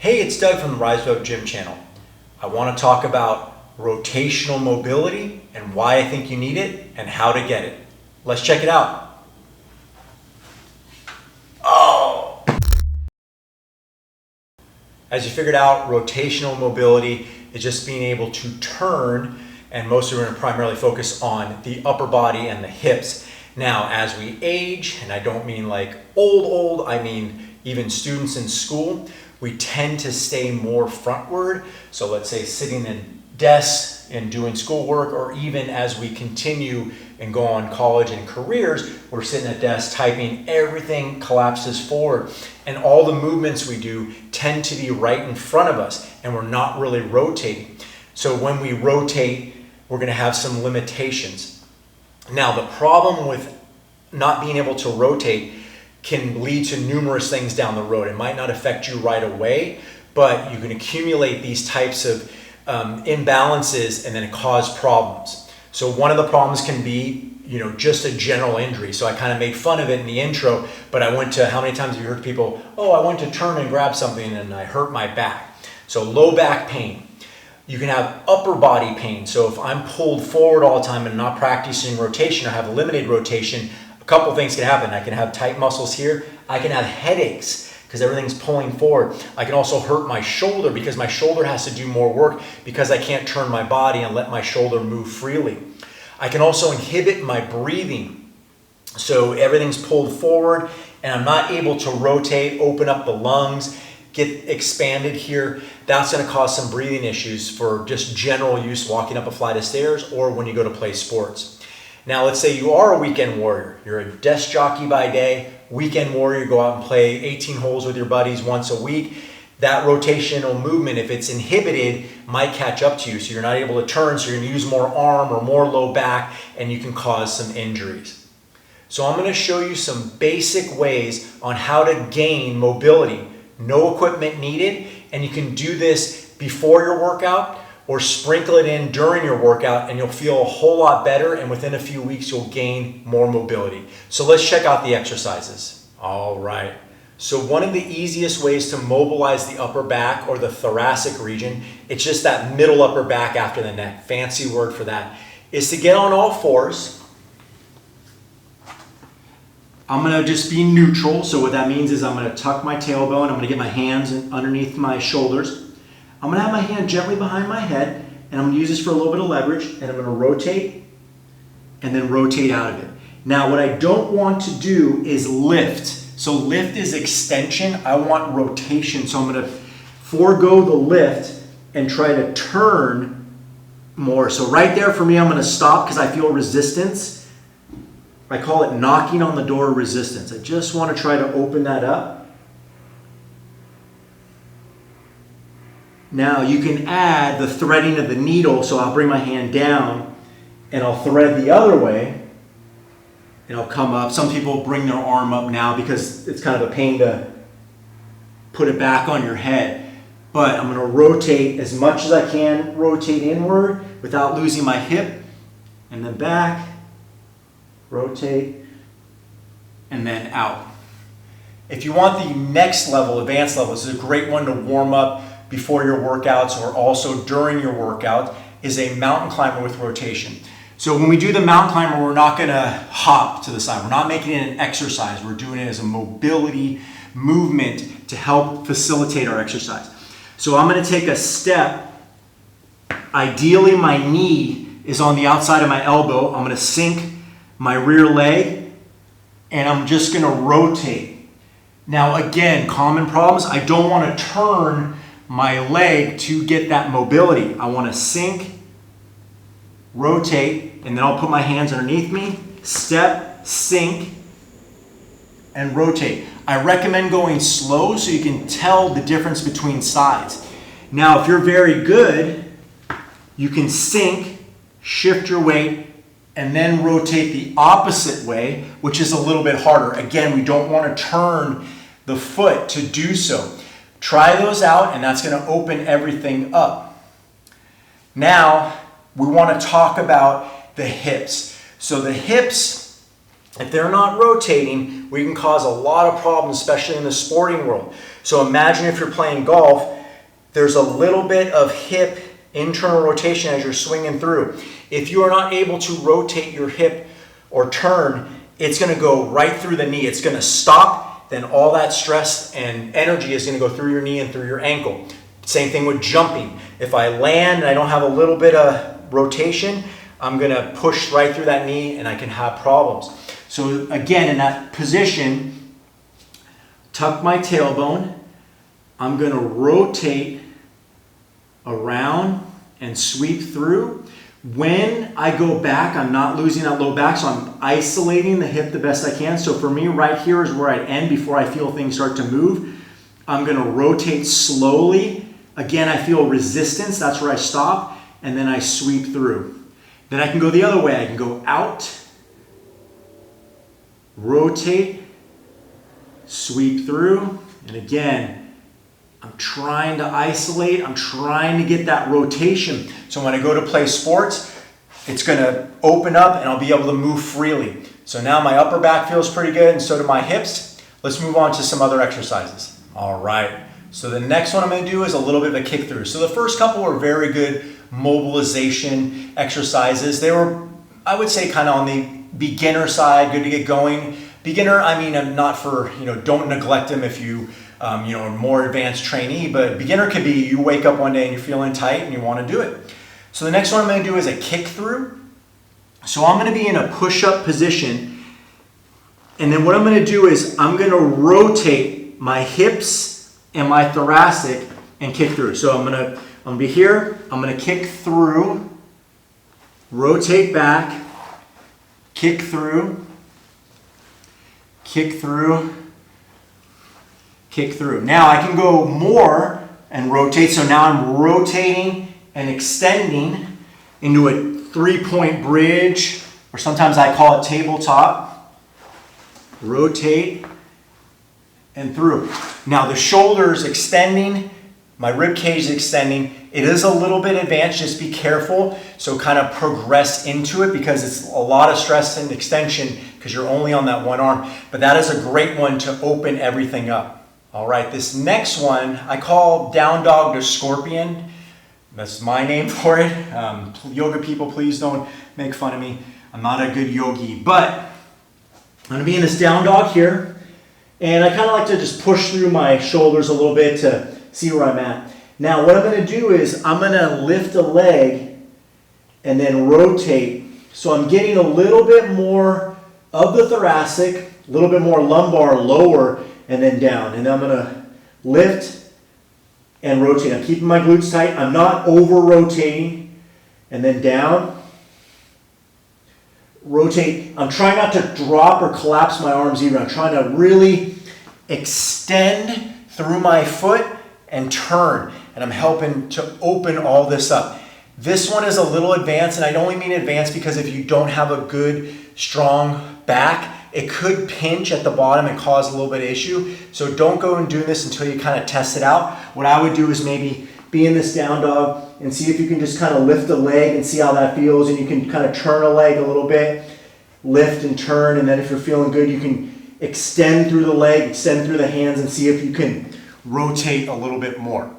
Hey, it's Doug from the Rise Up Gym channel. I want to talk about rotational mobility and why I think you need it and how to get it. Let's check it out. Oh! As you figured out, rotational mobility is just being able to turn, and most of us are going to primarily focus on the upper body and the hips. Now, as we age, and I don't mean like old, I mean even students in school, we tend to stay more frontward. So let's say sitting in desks and doing schoolwork, or even as we continue and go on college and careers, we're sitting at desks typing, everything collapses forward. And all the movements we do tend to be right in front of us, and we're not really rotating. So when we rotate, we're gonna have some limitations. Now, the problem with not being able to rotate can lead to numerous things down the road. It might not affect you right away, but you can accumulate these types of imbalances and then cause problems. So one of the problems can be, just a general injury. So I kind of made fun of it in the intro, but I went to, how many times have you heard people, I went to turn and grab something and I hurt my back. So low back pain. You can have upper body pain. So if I'm pulled forward all the time and not practicing rotation or have limited rotation, a couple things can happen. I can have tight muscles here. I can have headaches because everything's pulling forward. I can also hurt my shoulder because my shoulder has to do more work because I can't turn my body and let my shoulder move freely. I can also inhibit my breathing. So everything's pulled forward and I'm not able to rotate, open up the lungs, get expanded here. That's going to cause some breathing issues for just general use walking up a flight of stairs or when you go to play sports. Now, let's say you are a weekend warrior. You're a desk jockey by day, weekend warrior, go out and play 18 holes with your buddies once a week. That rotational movement, if it's inhibited, might catch up to you. So you're not able to turn, so you're going to use more arm or more low back, and you can cause some injuries. So I'm going to show you some basic ways on how to gain mobility. No equipment needed, and you can do this before your workout or sprinkle it in during your workout and you'll feel a whole lot better, and within a few weeks you'll gain more mobility. So let's check out the exercises. All right. So one of the easiest ways to mobilize the upper back or the thoracic region, it's just that middle upper back after the neck, fancy word for that, is to get on all fours. I'm going to just be neutral. So what that means is I'm going to tuck my tailbone. I'm going to get my hands underneath my shoulders. I'm going to have my hand gently behind my head, and I'm going to use this for a little bit of leverage, and I'm going to rotate and then rotate out of it. Now, what I don't want to do is lift. So lift is extension. I want rotation. So I'm going to forego the lift and try to turn more. So right there for me, I'm going to stop because I feel resistance. I call it knocking on the door resistance. I just want to try to open that up. Now you can add the threading of the needle, so I'll bring my hand down and I'll thread the other way and I'll come up. Some people bring their arm up now because it's kind of a pain to put it back on your head. But I'm going to rotate as much as I can, rotate inward without losing my hip, and then back, rotate, and then out. If you want the next level, advanced level, this is a great one to warm up before your workouts or also during your workout, is a mountain climber with rotation. So when we do the mountain climber, we're not going to hop to the side. We're not making it an exercise. We're doing it as a mobility movement to help facilitate our exercise. So I'm going to take a step. Ideally, my knee is on the outside of my elbow. I'm going to sink my rear leg and I'm just going to rotate. Now again, common problems, I don't want to turn my leg to get that mobility. I want to sink, rotate, and then I'll put my hands underneath me, step, sink, and rotate. I recommend going slow so you can tell the difference between sides. Now, if you're very good, you can sink, shift your weight, and then rotate the opposite way, which is a little bit harder. Again, we don't want to turn the foot to do so. Try those out, and that's going to open everything up. Now, we want to talk about the hips. So the hips, if they're not rotating, we can cause a lot of problems, especially in the sporting world. So imagine if you're playing golf there's a little bit of hip internal rotation as you're swinging through. If you are not able to rotate your hip or turn, it's going to go right through the knee. It's going to stop, then all that stress and energy is going to go through your knee and through your ankle. Same thing with jumping. If I land and I don't have a little bit of rotation, I'm going to push right through that knee and I can have problems. So again, in that position, tuck my tailbone. I'm going to rotate around and sweep through. When I go back, I'm not losing that low back, so I'm isolating the hip the best I can. So for me, right here is where I end before I feel things start to move. I'm going to rotate slowly. Again, I feel resistance. That's where I stop, and then I sweep through. Then I can go the other way. I can go out, rotate, sweep through, and again, I'm trying to isolate. I'm trying to get that rotation. So when I go to play sports, it's going to open up and I'll be able to move freely. So now my upper back feels pretty good and so do my hips. Let's move on to some other exercises. All right. So the next one I'm going to do is a little bit of a kick through. So the first couple were very good mobilization exercises. They were, I would say, kind of on the beginner side, good to get going. Beginner, I mean, I'm not for, don't neglect them if you a more advanced trainee, but beginner could be you wake up one day and you're feeling tight and you want to do it. So the next one I'm going to do is a kick through. So I'm going to be in a push-up position, and then what I'm going to do is I'm going to rotate my hips and my thoracic and kick through. So I'm going to be here, I'm going to kick through, rotate back, kick through, kick through, kick through. Now I can go more and rotate. So now I'm rotating and extending into a 3-point bridge, or sometimes I call it tabletop. Rotate and through. Now the shoulders extending, my rib cage is extending. It is a little bit advanced, just be careful. So kind of progress into it because it's a lot of stress and extension because you're only on that one arm. But that is a great one to open everything up. All right, this next one I call down dog to scorpion. That's my name for it. Yoga people, please don't make fun of me. I'm not a good yogi, but I'm going to be in this down dog here. And I kind of like to just push through my shoulders a little bit to see where I'm at. Now what I'm going to do is I'm going to lift a leg and then rotate. So I'm getting a little bit more of the thoracic, a little bit more lumbar lower, and then down. And then I'm going to lift and rotate. I'm keeping my glutes tight. I'm not over rotating. And then down. Rotate. I'm trying not to drop or collapse my arms either. I'm trying to really extend through my foot and turn. And I'm helping to open all this up. This one is a little advanced, and I only mean advanced because if you don't have a good, strong back, it could pinch at the bottom and cause a little bit of issue. So don't go and do this until you kind of test it out. What I would do is maybe be in this down dog and see if you can just kind of lift a leg and see how that feels. And you can kind of turn a leg a little bit, lift and turn. And then if you're feeling good, you can extend through the leg, extend through the hands, and see if you can rotate a little bit more.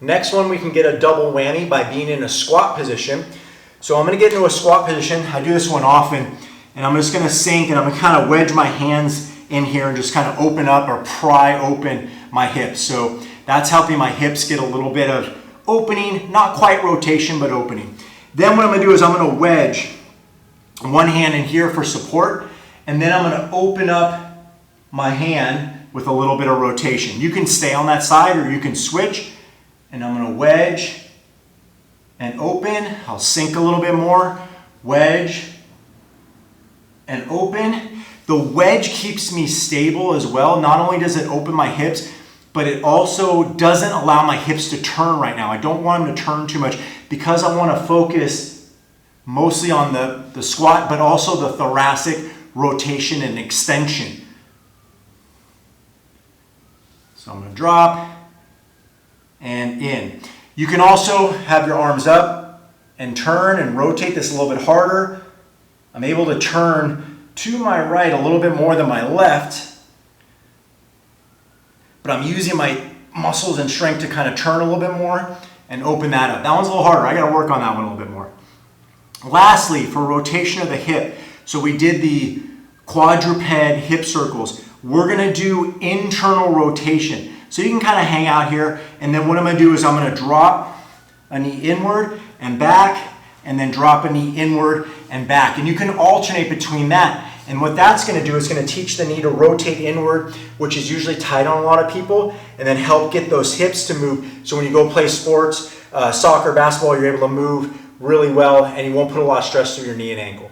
Next one, we can get a double whammy by being in a squat position. So I'm going to get into a squat position. I do this one often. And I'm just going to sink and I'm going to kind of wedge my hands in here and just kind of open up or pry open my hips. So that's helping my hips get a little bit of opening, not quite rotation, but opening. Then what I'm going to do is I'm going to wedge one hand in here for support, and then I'm going to open up my hand with a little bit of rotation. You can stay on that side or you can switch, and I'm going to wedge and open. I'll sink a little bit more, wedge, and open. The wedge keeps me stable as well. Not only does it open my hips, but it also doesn't allow my hips to turn right now. I don't want them to turn too much because I want to focus mostly on the squat, but also the thoracic rotation and extension. So I'm going to drop and in. You can also have your arms up and turn and rotate this a little bit harder. I'm able to turn to my right a little bit more than my left, but I'm using my muscles and strength to kind of turn a little bit more and open that up. That one's a little harder. I got to work on that one a little bit more. Lastly, for rotation of the hip, so we did the quadruped hip circles. We're going to do internal rotation. So you can kind of hang out here, and then what I'm going to do is I'm going to drop a knee inward and back, and then drop a knee inward and back. And you can alternate between that. And what that's going to do is going to teach the knee to rotate inward, which is usually tight on a lot of people, and then help get those hips to move. So when you go play sports, soccer, basketball, you're able to move really well, and you won't put a lot of stress through your knee and ankle.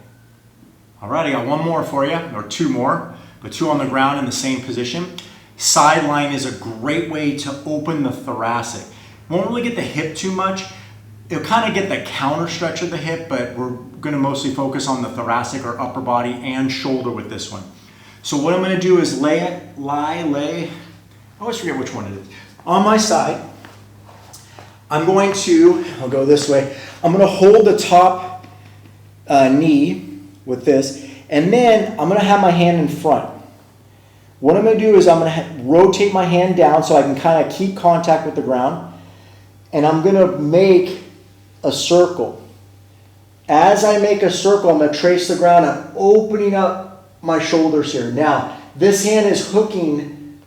All right, I got one more for you, or two more, but two on the ground in the same position. Sideline is a great way to open the thoracic. Won't really get the hip too much. It'll kind of get the counter stretch of the hip, but we're going to mostly focus on the thoracic or upper body and shoulder with this one. So what I'm going to do is lay, I always forget which one it is. On my side, I'll go this way, I'm going to hold the top knee with this, and then I'm going to have my hand in front. What I'm going to do is I'm going to rotate my hand down so I can kind of keep contact with the ground, and I'm going to make a circle. As I make a circle, I'm going to trace the ground. I'm opening up my shoulders here. Now, this hand is hooking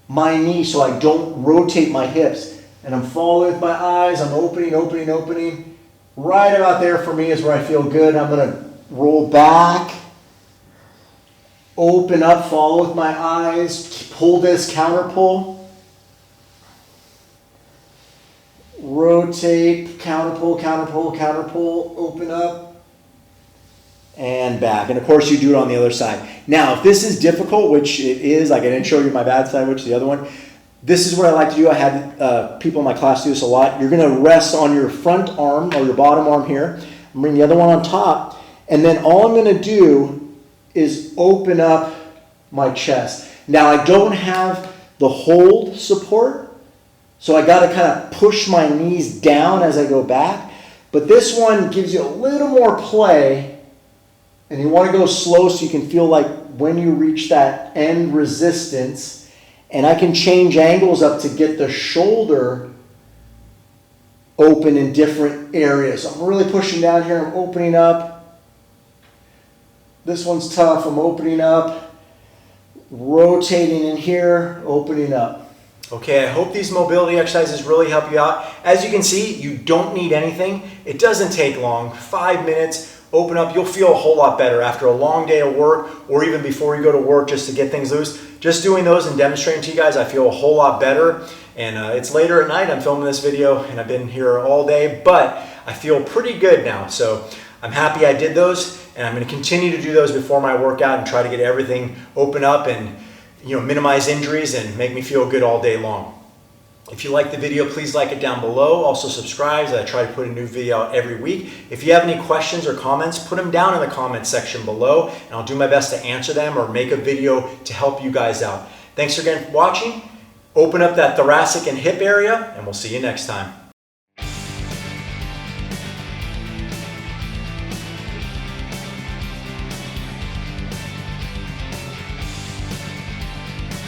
my knee so I don't rotate my hips. And I'm following with my eyes. I'm opening, opening, opening. Right about there for me is where I feel good. I'm going to roll back, open up, follow with my eyes, pull this, counter pull. Rotate, counter pull, counter pull, counter pull, open up, and back. And of course you do it on the other side. Now, if this is difficult, which it is, like I didn't show you my bad side, which is the other one, this is what I like to do. I had people in my class do this a lot. You're going to rest on your front arm or your bottom arm here. Bring the other one on top. And then all I'm going to do is open up my chest. Now, I don't have the hold support, so I got to kind of push my knees down as I go back. But this one gives you a little more play, and you want to go slow so you can feel like when you reach that end resistance. And I can change angles up to get the shoulder open in different areas. So I'm really pushing down here. I'm opening up. This one's tough. I'm opening up. Rotating in here. Opening up. Okay, I hope these mobility exercises really help you out. As you can see, you don't need anything. It doesn't take long. 5 minutes. Open up. You'll feel a whole lot better after a long day of work, or even before you go to work, just to get things loose. Just doing those and demonstrating to you guys, I feel a whole lot better. And it's later at night. I'm filming this video and I've been here all day, but I feel pretty good now. So I'm happy I did those, and I'm going to continue to do those before my workout and try to get everything open up and minimize injuries and make me feel good all day long. If you like the video, please like it down below. Also subscribe. I try to put a new video out every week. If you have any questions or comments, put them down in the comments section below, and I'll do my best to answer them or make a video to help you guys out. Thanks again for watching. Open up that thoracic and hip area, and we'll see you next time.